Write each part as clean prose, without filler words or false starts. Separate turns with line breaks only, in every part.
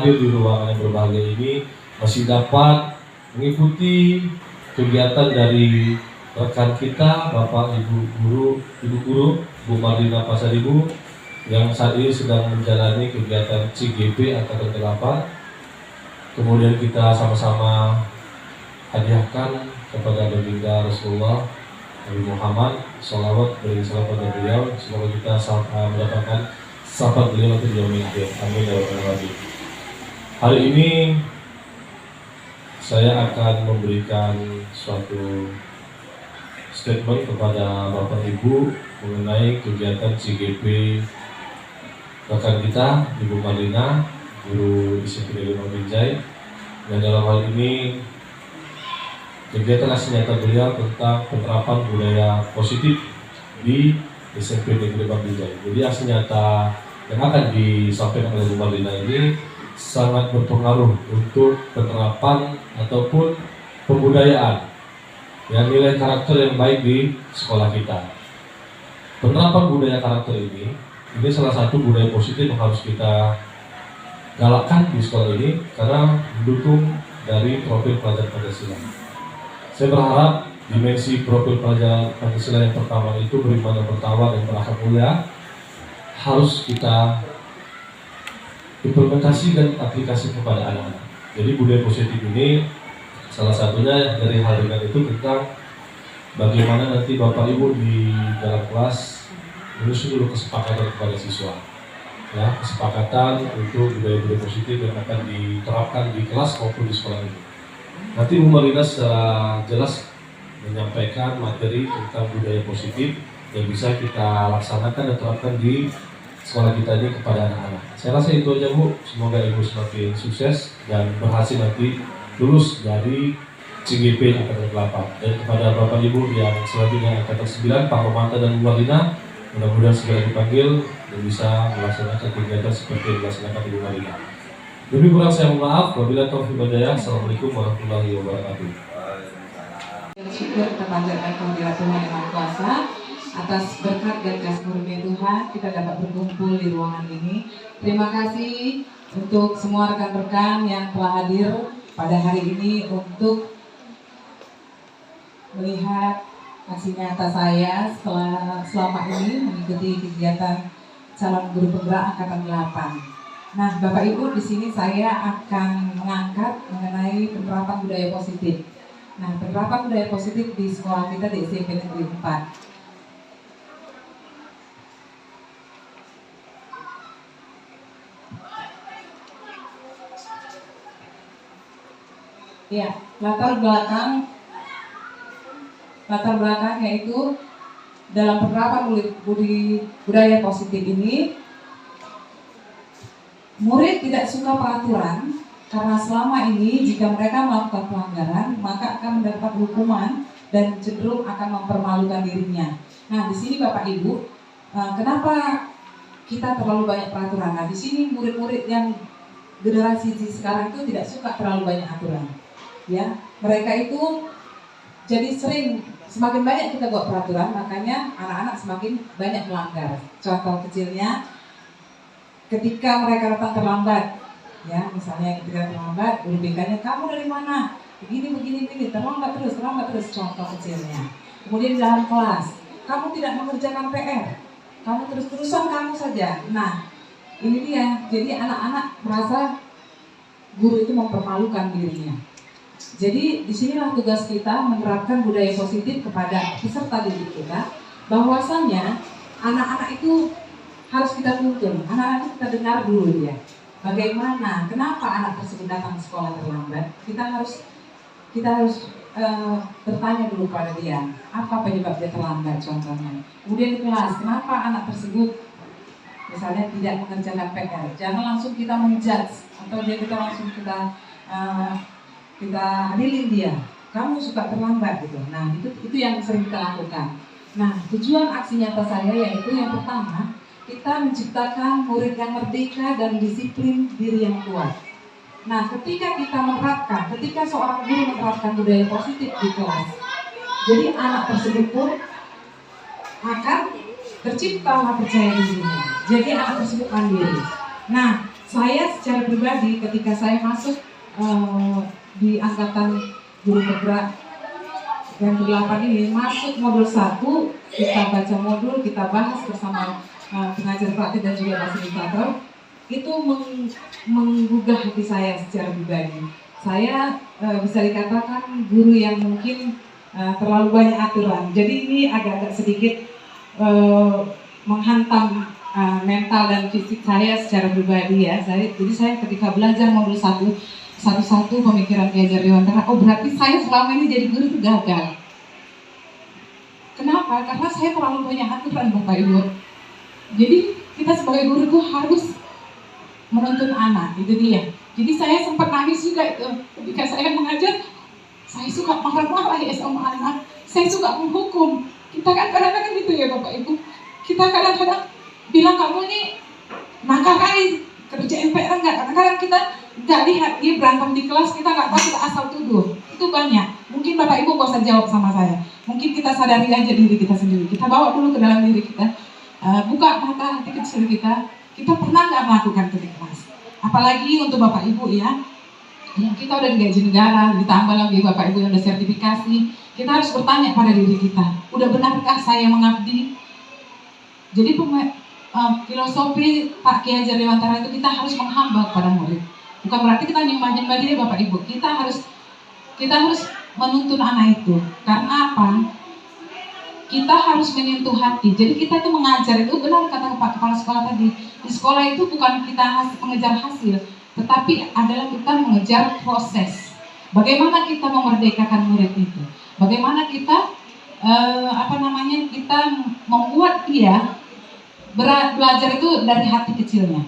hadir di ruangan yang berbahagia ini masih dapat mengikuti kegiatan dari rekan kita, Bapak Ibu Guru, Bu Marlina Pasaribu yang saat ini sedang menjalani kegiatan CGP Angkatan 8. Kemudian kita sama-sama hadiahkan kepada baginda Rasulullah Nabi Muhammad sholawat dari salam pada beliau. Semoga kita mendapatkan syafaat beliau nanti di yaumil akhir. Amin ya rabbal alamin. Hari ini saya akan memberikan suatu statement kepada Bapak Ibu mengenai kegiatan CGP rekan kita Ibu Marlina, Guru Disiplin Ilmu Binjai. Dan dalam hal ini kegiatan aksi nyata beliau tentang penerapan budaya positif di SMP Negeri Bang Binjai. Jadi aksi nyata yang akan disampaikan oleh Ibu Marlina ini sangat berpengaruh untuk penerapan ataupun pembudayaan nilai karakter yang baik di sekolah kita. Penerapan budaya karakter ini salah satu budaya positif yang harus kita galakkan di sekolah ini karena mendukung dari profil pelajar Pancasila. Saya berharap dimensi profil pelajar Pancasila yang pertama itu beriman yang pertama dan berakhlak mulia harus kita implementasikan aplikasi kepada anak-anak. Jadi budaya positif ini salah satunya dari hal ringan itu tentang bagaimana nanti Bapak Ibu di dalam kelas menyusun dulu kesepakatan kepada siswa. Ya, kesepakatan untuk budaya-budaya positif yang akan diterapkan di kelas maupun di sekolah ini. Nanti Bu Marlina secara jelas menyampaikan materi tentang budaya positif yang bisa kita laksanakan dan terapkan di sekolah kita ini kepada anak-anak. Saya rasa itu aja Bu. Semoga Ibu semakin sukses dan berhasil nanti lulus dari CGP Angkatan 8. Dan kepada Bapak Ibu yang selanjutnya Angkatan 9, Pak Romanta dan Bu Marlina, mudah-mudahan segera dipanggil dan bisa melaksanakan kegiatan seperti yang dilaksanakan Ibu Marlina. Lebih kurang saya mohon maaf. Wabillahi taufiq wal hidayah. Assalamualaikum warahmatullahi wabarakatuh.
Syukur kita panjatkan kehadirat Tuhan Yang Maha Kuasa atas berkat dan kasih karunia Tuhan kita dapat berkumpul di ruangan ini. Terima kasih untuk semua rekan-rekan yang telah hadir pada hari ini untuk melihat aksi nyata saya selama ini mengikuti kegiatan calon guru penggerak Angkatan 8. Nah, Bapak Ibu, di sini saya akan mengangkat mengenai penerapan budaya positif. Nah, penerapan budaya positif di sekolah kita di SMP Negeri 4. Ya, latar belakang yaitu dalam penerapan budaya positif ini, murid tidak suka peraturan karena selama ini jika mereka melakukan pelanggaran maka akan mendapat hukuman dan cenderung akan mempermalukan dirinya. Nah, di sini Bapak Ibu, kenapa kita terlalu banyak peraturan? Nah, di sini murid-murid yang generasi sekarang itu tidak suka terlalu banyak aturan. Ya, mereka itu jadi semakin banyak kita buat peraturan, makanya anak-anak semakin banyak melanggar. Contoh kecilnya, ketika mereka datang terlambat, ya misalnya ketika terlambat, guru BK-nya kamu dari mana? Begini, terlambat terus. Contoh kecilnya. Kemudian dalam kelas, kamu tidak mengerjakan PR, kamu terus-terusan kamu saja. Nah, ini dia. Jadi anak-anak merasa guru itu mempermalukan dirinya. Jadi disinilah tugas kita menerapkan budaya positif kepada peserta didik kita, bahwasannya anak-anak itu harus kita tuntun, anak-anak itu kita dengar dulu ya. Bagaimana, kenapa anak tersebut datang ke sekolah terlambat? Kita harus bertanya dulu pada dia, apa penyebab dia terlambat contohnya. Kemudian di kelas, kenapa anak tersebut misalnya tidak mengerjakan PR? Jangan langsung kita menjudge atau kita langsung kita adilin dia, kamu suka terlambat gitu. Nah, itu yang sering kita lakukan. Nah, tujuan aksi nyata saya yaitu yang pertama, kita menciptakan murid yang merdeka dan disiplin diri yang kuat. Nah, ketika seorang guru menerapkan budaya positif di kelas, jadi anak tersebut pun akan tercipta percaya dirinya. Jadi anak tersebut mandiri. Nah, Saya secara pribadi ketika saya masuk di angkatan guru bergerak yang ke-8 ini, masuk modul 1, kita baca modul, kita bahas bersama pengajar praktik dan juga fasilitator, itu menggugah hati saya secara pribadi. Saya bisa dikatakan guru yang mungkin terlalu banyak aturan. Jadi ini agak-agak sedikit menghantam mental dan fisik saya secara pribadi ya. Jadi saya ketika belajar modul 1 satu-satu pemikiran Ki Hajar Dewantara, oh berarti saya selama ini jadi guru itu gagal. Kenapa? Karena saya terlalu banyak aturan Bapak Ibu. Jadi kita sebagai guru itu harus menuntun anak, itu dia. Jadi saya sempat nangis juga itu ketika saya mengajar. Saya suka marah-marah ya sama anak. Saya suka menghukum. Kita kan kadang-kadang gitu ya Bapak Ibu. Kita kadang-kadang bilang kamu ini nakal kali, kerjain PR enggak. Kadang-kadang kita nggak lihat dia berantem di kelas, kita nggak tahu, kita asal tuduh. Itu banyak. Mungkin Bapak Ibu nggak usah jawab sama saya. Mungkin kita sadari aja diri kita sendiri. Kita bawa dulu ke dalam diri kita. Buka mata hati kecil kita. Kita pernah nggak melakukan itu di kelas? Apalagi untuk Bapak Ibu ya. Yang kita udah digaji negara, ditambah lagi Bapak Ibu yang udah sertifikasi, kita harus bertanya pada diri kita, udah benarkah saya mengabdi? Jadi filosofi Pak Ki Hajar Dewantara itu kita harus menghamba kepada murid. Bukan berarti kita nyembah-nyembah dia Bapak Ibu. Kita harus menuntun anak itu. Karena apa? Kita harus menyentuh hati. Jadi kita itu mengajar itu benar kata Pak Kepala Sekolah tadi. Di sekolah itu bukan kita mengejar hasil, tetapi adalah kita mengejar proses. Bagaimana kita memerdekakan murid itu? Bagaimana kita kita membuat dia belajar itu dari hati kecilnya.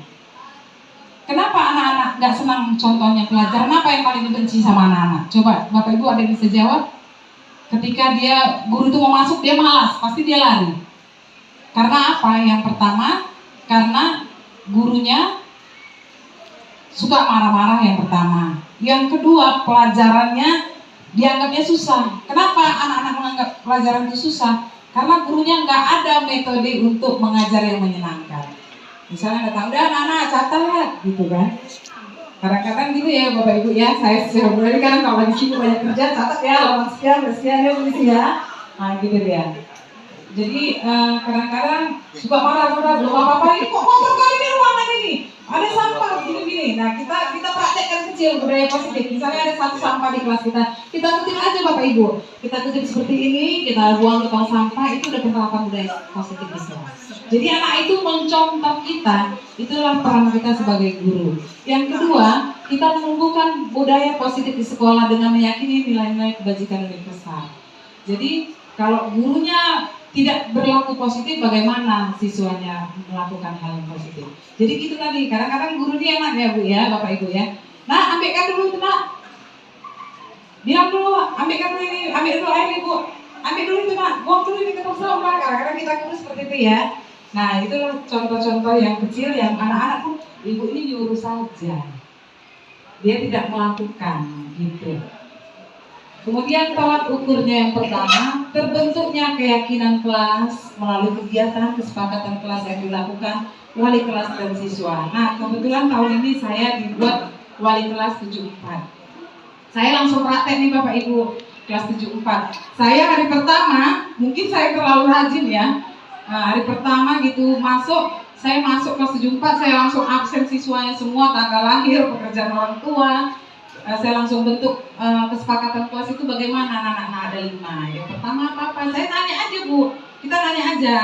Kenapa anak-anak nggak senang contohnya pelajaran? Apa yang paling dibenci sama anak-anak? Coba Bapak Ibu ada yang bisa jawab? Ketika guru itu mau masuk, dia malas, pasti dia lari. Karena apa? Yang pertama, karena gurunya suka marah-marah yang pertama. Yang kedua, pelajarannya dianggapnya susah. Kenapa anak-anak menganggap pelajaran itu susah? Karena gurunya nggak ada metode untuk mengajar yang menyenangkan. Misalnya datang, udah anak-anak catat, gitu kan. Kadang-kadang gitu ya Bapak Ibu ya, saya secara pribadi kan kalau lagi sibuk banyak kerja, catat ya, lawan sekian ya begitu ya. Nah gitu dia. Jadi kadang-kadang suka marah-marah, belum apa-apa, ini kok kotor kali ini ruangan ini, ada sampah gini-gini. Nah kita praktekkan kecil budaya positif. Misalnya ada satu sampah di kelas kita kutip aja Bapak Ibu. Kita kutip seperti ini, kita buang ke tong sampah, itu udah penerapan budaya positif di kelas. Jadi anak itu mencontoh kita, itulah peran kita sebagai guru. Yang kedua, kita menumbuhkan budaya positif di sekolah dengan meyakini nilai-nilai kebajikan universal. Jadi kalau gurunya tidak berlaku positif, bagaimana siswanya melakukan hal yang positif? Jadi gitu tadi, kadang-kadang guru ini enak ya Bu ya, Bapak Ibu ya. Nah, ambilkan dulu itu Nak. Bilang dulu, ambilkan dulu ini, ambil dulu air Ibu. Ambil dulu itu Nak, buang dulu ini ke tong sampah. Kadang-kadang kita guru seperti itu ya. Nah, itu contoh-contoh yang kecil yang anak-anak pun Ibu ini nyuruh saja. Dia tidak melakukan gitu. Kemudian tolak ukurnya yang pertama, terbentuknya keyakinan kelas melalui kegiatan kesepakatan kelas yang dilakukan wali kelas dan siswa. Nah, kebetulan tahun ini saya dibuat wali kelas 74. Saya langsung praktek nih Bapak Ibu, kelas 74. Saya hari pertama, mungkin saya terlalu rajin ya. Nah, hari pertama gitu saya masuk kelas 74, saya langsung absen siswanya semua, tanggal lahir, pekerjaan orang tua. Saya langsung bentuk kesepakatan kelas itu bagaimana anak-anak ada 5. Yang pertama apa? Saya tanya aja Bu, kita tanya aja.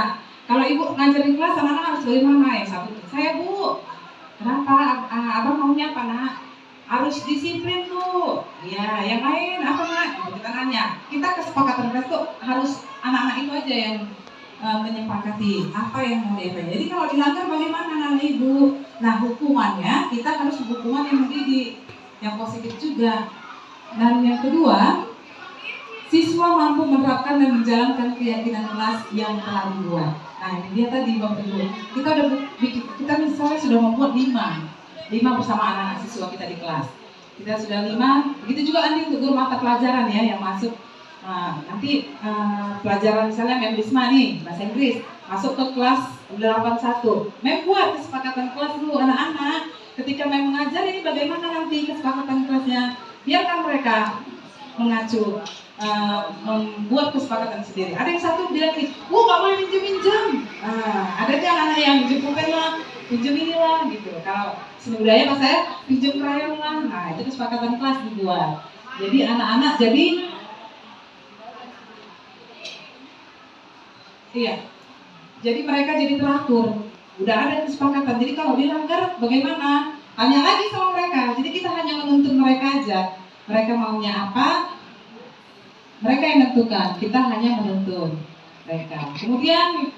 Kalau Ibu ngajar di kelas, anak-anak harus bagaimana? Yang satu, saya Bu, kenapa? Abang maunya apa Nak? Harus disiplin tuh. Ya, yang lain apa Nak? Kita nanya. Kita kesepakatan kelas tuh harus anak-anak itu aja yang menyepakati apa yang mau dia. Jadi kalau dilanggar bagaimana anak Ibu? Nah hukumannya kita harus hukuman yang mendidik, yang positif juga. Dan yang kedua, siswa mampu menerapkan dan menjalankan keyakinan kelas yang telah dibuat. Nah ini dia tadi Bapak Ibu. Kita misalnya sudah membuat 5 bersama anak-anak siswa kita di kelas. Kita sudah 5. Begitu juga nanti untuk guru mata pelajaran ya yang masuk. Nanti pelajaran misalnya Membrisma nih, bahasa Inggris, masuk ke kelas 81. Buat kesepakatan kelas dulu anak-anak. ketika main mengajar ini bagaimana nanti kesepakatan kelasnya? Biarkan mereka mengacu, membuat kesepakatan sendiri. Ada yang satu bilang nih, nggak boleh minjem-minjem. Ada anak-anak yang minjem pulpen lah, pinjam inilah gitu. Kalau seni budaya pas saya pinjam krayon lah. Nah itu kesepakatan kelas dibuat. Jadi anak-anak jadi mereka jadi teratur. Udah ada kesepakatan. Jadi kalau dilanggar bagaimana? Tanya lagi sama mereka. Jadi kita hanya menuntun mereka aja. Mereka maunya apa? Mereka yang menentukan. Kita hanya menuntun mereka. Kemudian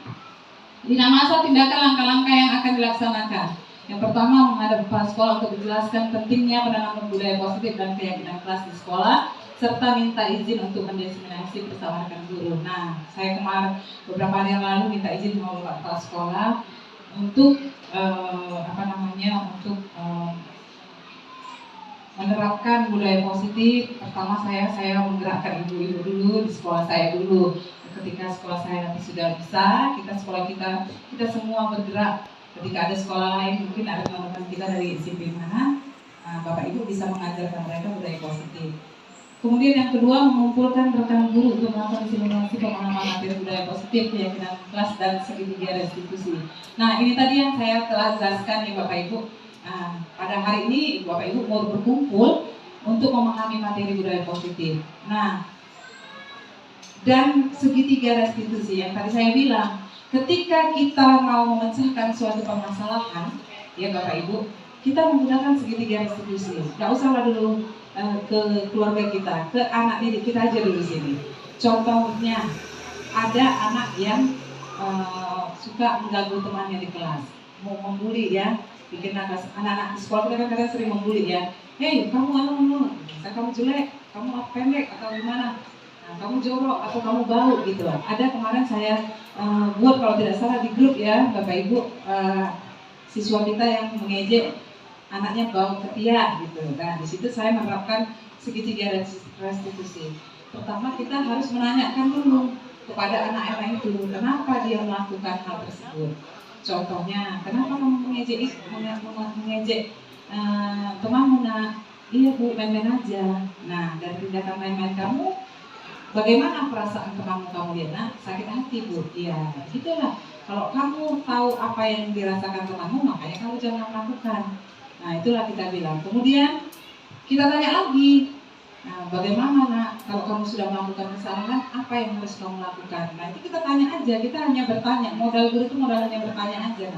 bina masa tindakan langkah-langkah yang akan dilaksanakan. Yang pertama, menghadap kepala sekolah untuk menjelaskan pentingnya penanaman budaya positif dan keyakinan kelas di sekolah, serta minta izin untuk mendiskriminasi bersama rekan guru. Nah, saya kemarin beberapa hari yang lalu minta izin sama Bapak Kepala Sekolah untuk menerapkan budaya positif. Pertama saya menggerakkan ibu-ibu dulu di sekolah saya dulu. Ketika sekolah saya nanti sudah bisa, sekolah kita semua bergerak. Ketika ada sekolah lain, mungkin ada teman-teman kita dari SMP mana, Bapak Ibu bisa mengajarkan mereka budaya positif. Kemudian yang kedua, mengumpulkan rekan guru untuk melakukan simulasi pemahaman materi budaya positif, keyakinan kelas dan segitiga restitusi. Nah ini tadi yang saya telah jelaskan ya Bapak Ibu. Pada hari ini Bapak Ibu mau berkumpul untuk memahami materi budaya positif. Nah, dan segitiga restitusi yang tadi saya bilang, ketika kita mau memecahkan suatu permasalahan, ya Bapak Ibu, kita menggunakan segitiga restitusi. Gak usahlah dulu ke keluarga kita, ke anak didik kita aja dulu sini. Contohnya, ada anak yang suka mengganggu temannya di kelas, mau membuli ya, bikin anak-anak di sekolah kita kan kadang sering membuli ya. Hei, kamu jelek, kamu pendek atau gimana? Nah, kamu jorok atau kamu bau gitu. Ada kemarin saya buat kalau tidak salah di grup ya Bapak Ibu, siswa kita yang mengejek anaknya bau ketiak gitu. Nah di situ saya menerapkan segitiga restitusi. Pertama kita harus menanyakan dulu kepada anak-anak itu kenapa dia melakukan hal tersebut. Contohnya, kenapa kamu mengejek temanmu nak? Iya Bu, main-main aja. Nah dari tindakan main-main kamu, bagaimana perasaan kamu lihat? Nah, sakit hati Bu. Iya, gitulah. Kalau kamu tahu apa yang dirasakan temanmu, makanya kamu jangan melakukan. Nah, itulah kita bilang. Kemudian kita tanya lagi. Nah, bagaimana nak? Kalau kamu sudah melakukan kesalahan, apa yang harus kamu lakukan? Nah, itu kita tanya aja. Kita hanya bertanya. Modal guru itu modal hanya bertanya aja.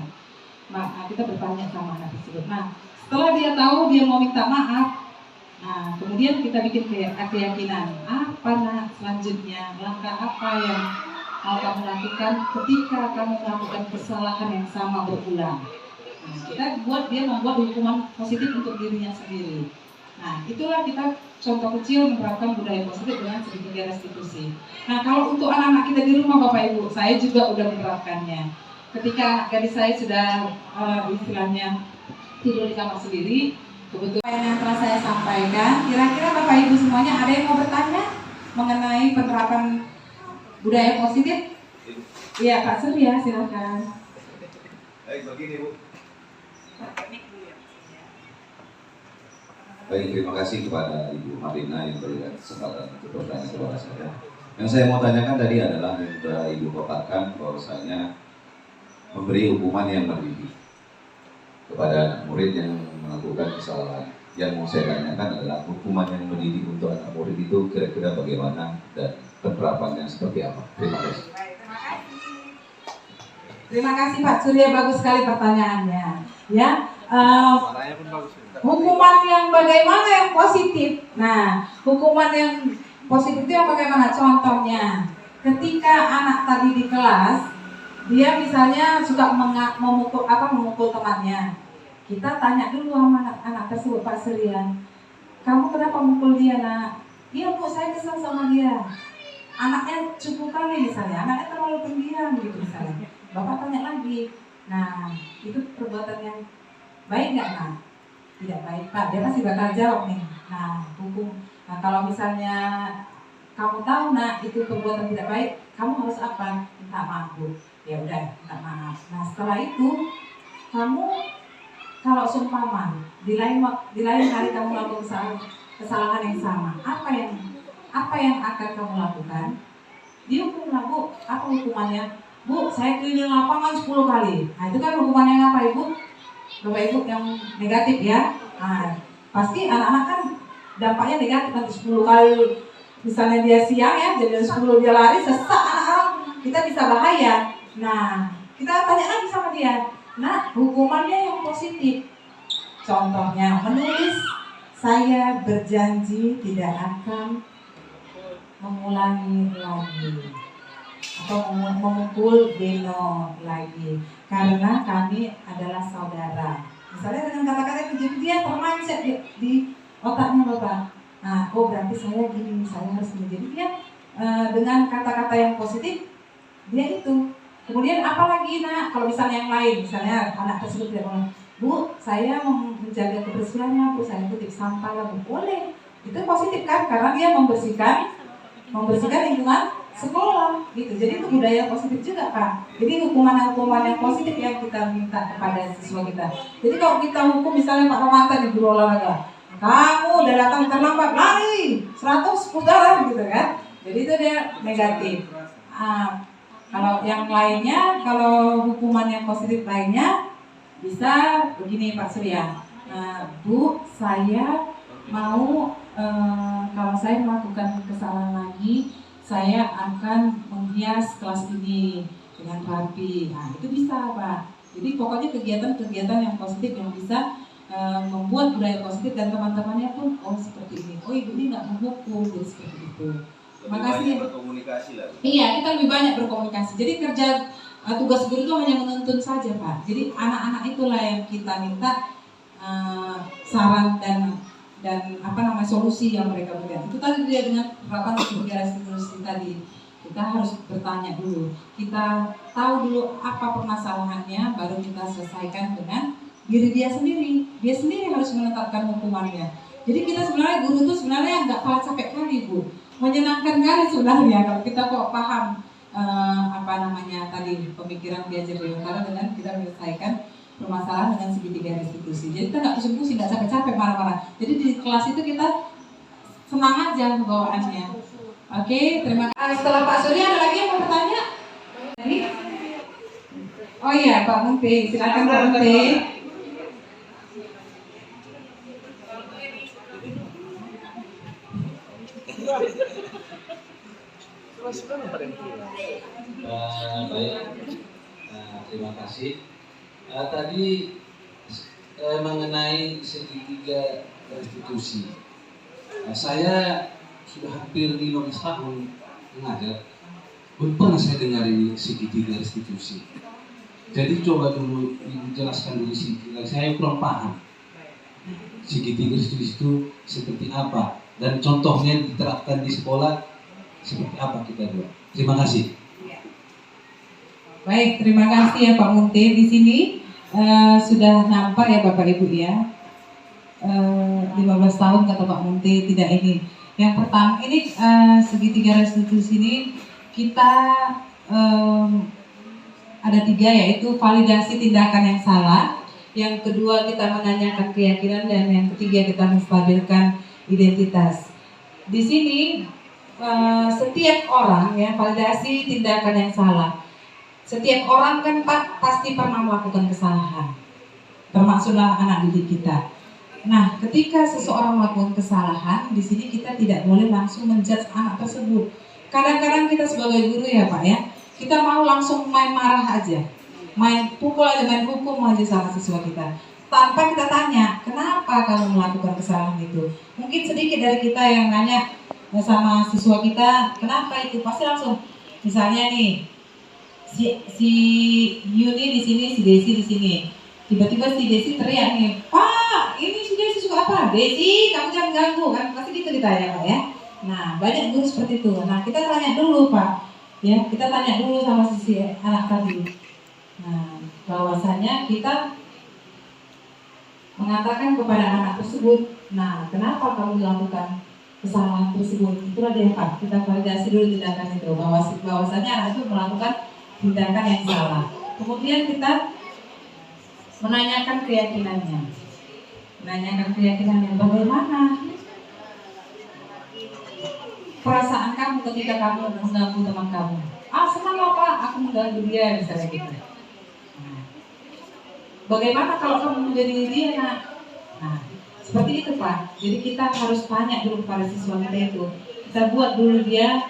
Nah, kita bertanya sama anak tersebut. Nah, setelah dia tahu, dia mau minta maaf. Nah, kemudian kita bikin keyakinan. Apa nak selanjutnya? Langkah apa yang mau kamu lakukan ketika kamu melakukan kesalahan yang sama berulang? Nah, kita membuat hukuman positif untuk dirinya sendiri. Nah, itulah kita contoh kecil menerapkan budaya positif dengan segitiga restitusi. Nah, kalau untuk anak-anak kita di rumah Bapak Ibu, saya juga udah menerapkannya. Ketika anak gadis saya sudah istilahnya tidur di kamar sendiri, kebetulan yang telah saya sampaikan, kira-kira Bapak Ibu semuanya ada yang mau bertanya mengenai penerapan budaya positif? Iya Pak Surya, silakan.
Baik, begini Bu. Baik, terima kasih kepada Ibu Marina yang berikan kesempatan untuk bertanya kepada saya. Yang saya mau tanyakan tadi adalah yang sudah Ibu paparkan bahwasanya memberi hukuman yang mendidik kepada murid yang melakukan kesalahan. Yang mau saya tanyakan adalah hukuman yang mendidik untuk anak murid itu kira-kira bagaimana dan penerapannya seperti apa? Terima kasih.
Terima kasih Pak Surya, bagus sekali pertanyaannya. Ya, hukuman yang bagaimana yang positif? Nah, hukuman yang positif itu yang bagaimana? Contohnya, ketika anak tadi di kelas, dia misalnya suka memukul temannya. Kita tanya dulu sama anak tersebut, Pak Surya, kamu kenapa mukul dia nak? Iya Bu, saya kesal sama dia. Anaknya cukup kali misalnya, anaknya terlalu pendiam gitu misalnya. Bapak tanya lagi, nah itu perbuatan yang baik nggak nak? Tidak baik Pak, dia pasti bakal jawab nih. Nah hukum, nah kalau misalnya kamu tahu nak itu perbuatan tidak baik, kamu harus apa? Minta maaf Bu. Ya udah, minta maaf. Nah setelah itu kamu kalau seumpama di lain hari kamu melakukan kesalahan yang sama, apa yang akan kamu lakukan? Dihukumlah, Bu. Apa hukumannya? Bu, saya keliling lapangan 10 kali. Nah, itu kan hukumannya apa, Ibu? Bapak Ibu yang negatif ya. Nah, pasti anak-anak kan dampaknya negatif nanti 10 kali. Misalnya dia siang ya, jadi 10 dia lari, sesak anak-anak, kita bisa bahaya. Nah, kita tanya lagi sama dia. Nah, hukumannya yang positif. Contohnya, menulis, saya berjanji tidak akan mengulangi lagi atau memukul Beno lagi karena kami adalah saudara. Misalnya dengan kata-kata itu, jadi dia termindset di otaknya Bapak. Nah, oh berarti saya gini, saya harus menjadi dia dengan kata-kata yang positif dia itu. Kemudian apalagi nak, kalau misalnya yang lain, misalnya anak tersebut dia bilang, Bu, saya menjaga kebersihannya, Bu, saya kutip sampah lah, Bu, boleh. Itu positif kan, karena dia membersihkan lingkungan sekolah gitu. Jadi itu budaya positif juga Pak. Jadi hukuman yang positif yang kita minta kepada siswa kita. Jadi kalau kita hukum misalnya Pak Romanto di guru olahraga, kamu udah datang terlambat, lari 100 putaran gitu kan. Jadi itu dia negatif. Kalau yang lainnya, kalau hukuman yang positif lainnya bisa begini Pak Surya. Bu, saya mau kalau saya melakukan kesalahan lagi, saya akan menghias kelas ini dengan rapi. Nah, itu bisa Pak. Jadi pokoknya kegiatan-kegiatan yang positif yang bisa membuat budaya positif dan teman-temannya pun oh seperti ini. Oh ibu ini nggak menghukum, jadi seperti itu. Terima kasih.
Berkomunikasi lah.
Iya, kita lebih banyak berkomunikasi. Jadi kerja tugas guru itu hanya menuntun saja Pak. Jadi anak-anak itulah yang kita minta saran dan solusi yang mereka berikan. Itu tadi dia dengan penerapan 3 restitusi tadi. Kita harus bertanya dulu. Kita tahu dulu apa permasalahannya, baru kita selesaikan dengan diri dia sendiri. Dia sendiri harus menetapkan hukumannya. Jadi kita sebenarnya guru itu sebenarnya nggak kalah capek kali Bu. Menyenangkan kali sebenarnya kalau kita kok paham tadi pemikiran belajar dari utara dengan kita menyelesaikan permasalahan dengan segitiga restitusi. Jadi kita nggak pusing-pusing, nggak capek-capek marah-marah. Jadi di kelas itu kita senang aja bawaannya. Oke, terima kasih. Setelah Pak Surya ada lagi yang mau bertanya? Ini? Oh iya, Pak Munti, silakan Pak Munti.
Baik, terima kasih. Tadi mengenai segitiga restitusi, saya sudah hampir 15 tahun mengajar, belum pernah saya dengar ini segitiga restitusi. Jadi coba dulu dijelaskan dulu segitiga, saya kurang paham. Segitiga restitusi itu seperti apa dan contohnya diterapkan di sekolah seperti apa kita buat. Terima kasih.
Baik, terima kasih ya Pak Munti. Di sini sudah nampak ya Bapak Ibu ya. 15 tahun kata Pak Munti tidak ini. Yang pertama ini segitiga restitusi ini kita ada 3 yaitu validasi tindakan yang salah. Yang kedua kita menanyakan keyakinan dan yang ketiga kita menstabilkan identitas. Di sini setiap orang ya validasi tindakan yang salah. Setiap orang kan Pak pasti pernah melakukan kesalahan, termasuklah anak didik kita. Nah, ketika seseorang melakukan kesalahan, di sini kita tidak boleh langsung menjudge anak tersebut. Kadang-kadang kita sebagai guru ya Pak ya, kita mau langsung main marah aja, main pukul aja, main hukum aja sama siswa kita, tanpa kita tanya kenapa kamu melakukan kesalahan itu. Mungkin sedikit dari kita yang nanya sama siswa kita, kenapa itu? Pasti langsung, misalnya nih. Si Yuni di sini, si Desi di sini. Tiba-tiba si Desi teriak nih, Pak, ini si Desi suka apa? Desi, kamu jangan ganggu kan? Pasti gitu ditanya Pak ya. Nah, banyak guru seperti itu. Nah, kita tanya dulu Pak, ya kita tanya dulu sama si anak tadi. Nah, bahwasanya kita mengatakan kepada anak tersebut, nah kenapa kamu melakukan kesalahan tersebut? Itulah dia Pak. Kita validasi dulu tindakan itu. Bahwasanya anak itu melakukan tindakan yang salah. Kemudian kita menanyakan keyakinannya. Menanyakan keyakinannya, bagaimana perasaan kamu ketika kamu mengganggu teman kamu? Ah, senang lah Pak, aku mengganggu dia, misalnya gitu. Nah, bagaimana kalau kamu menjadi dia, nak? Nah, seperti itu Pak. Jadi kita harus tanya dulu kepada siswa kita itu. Kita buat dulu dia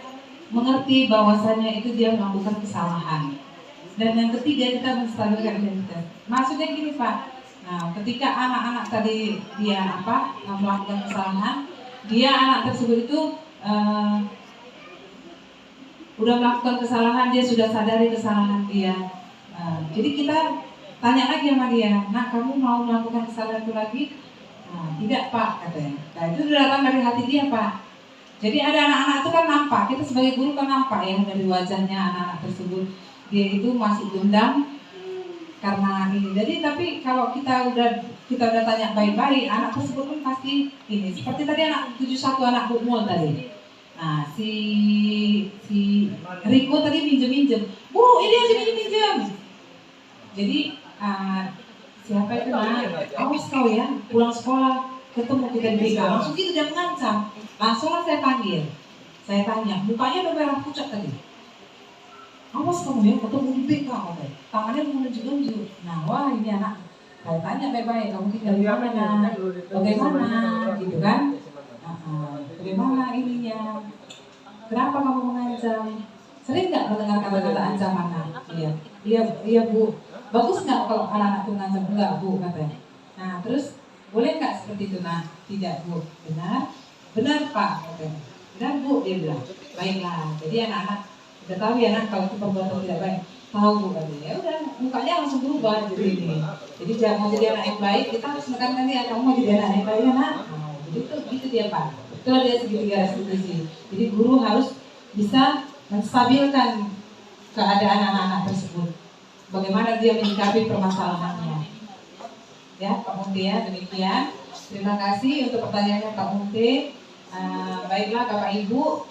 mengerti bahwasanya itu dia melakukan kesalahan. Dan yang ketiga, kita menstabilkan identitas. Maksudnya gini Pak. Nah, ketika anak-anak tadi dia melakukan kesalahan, dia anak tersebut itu udah melakukan kesalahan, dia sudah sadari kesalahan dia. Jadi kita tanya lagi sama dia, nah kamu mau melakukan kesalahan itu lagi? Tidak Pak, katanya. Nah itu sudah datang dari hati dia Pak. Jadi ada anak-anak itu kan nampak, kita sebagai guru kan nampak ya dari wajahnya anak-anak tersebut, dia itu masih dendam karena ini. Jadi tapi kalau kita udah tanya baik-baik, anak tersebut pun pasti ini. Seperti tadi anak 71 anak Bukmul tadi. Nah si Riko tadi minjem, Bu ini aja minjem. Jadi siapa itu awas kau ya, pulang sekolah ketemu kita di BK, langsung gitu dia mengancam. Langsung saya panggil, saya tanya, mukanya udah merah pucat tadi. Awas kamu ya, ketemu di BK katanya. Tangannya menunjuk-nunjuk. Nah wah ini anak, saya tanya baik-baik, kamu tinggal di mana, bagaimana, gitu kan? Bagaimana ininya? Kenapa kamu mengancam? Sering nggak mendengar kata-kata ancaman? Iya Bu. Bagus nggak kalau anak-anak itu ngancam? Enggak Bu katanya. Nah terus boleh nggak seperti itu? Nah tidak Bu. Benar Pak katanya. Benar Bu, dia bilang. Baiklah. Jadi anak-anak udah tahu ya nak kalau itu perbuatan tidak baik. Tahu Bu katanya. Ya udah mukanya langsung berubah jadi ini. Jadi jangan mau jadi anak yang baik, kita harus menekankan dia, kamu mau jadi anak yang baik ya nak. Nah, gitu dia Pak. Itu dia segitiga restitusi. Jadi guru harus bisa menstabilkan keadaan anak-anak tersebut. Bagaimana dia menyikapi permasalahannya. Ya Pak Munti ya, demikian. Terima kasih untuk pertanyaannya Pak Munti. Baiklah Bapak Ibu,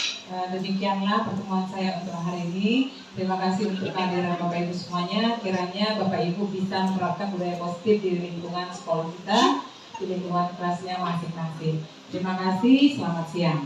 demikianlah pertemuan saya untuk hari ini. Terima kasih untuk kehadiran Bapak Ibu semuanya. Kiranya Bapak Ibu bisa menerapkan budaya positif di lingkungan sekolah kita, di lingkungan kelasnya masing-masing. Terima kasih, selamat siang.